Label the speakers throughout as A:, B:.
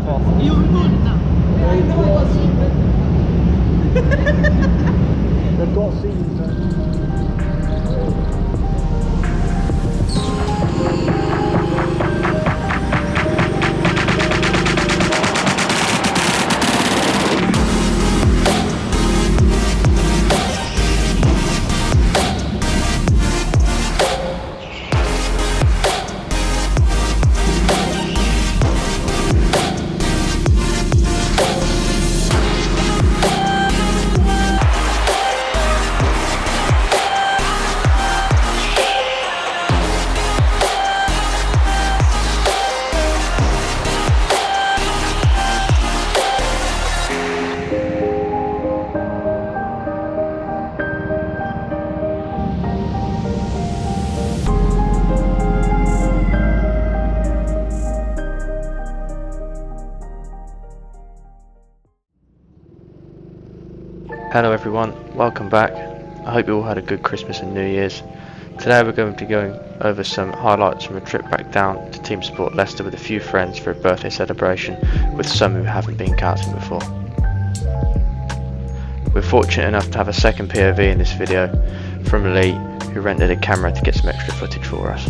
A: fast.
B: Är jag vunnit?
A: They've got scenes.
C: Hello everyone, welcome back. I hope you all had a good Christmas and New Year's. Today we're going to be going over some highlights from a trip back down to TeamSport Leicester with a few friends for a birthday celebration with some who haven't been karting before. We're fortunate enough to have a second POV in this video from Lee, who rented a camera to get some extra footage for us.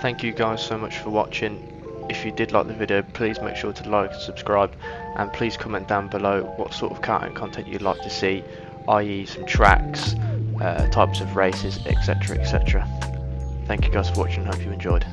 C: Thank you guys so much for watching. If you did like the video, please make sure to like and subscribe, and please comment down below what sort of karting content you'd like to see, i.e. some tracks, types of races, etc, etc. Thank you guys for watching, hope you enjoyed.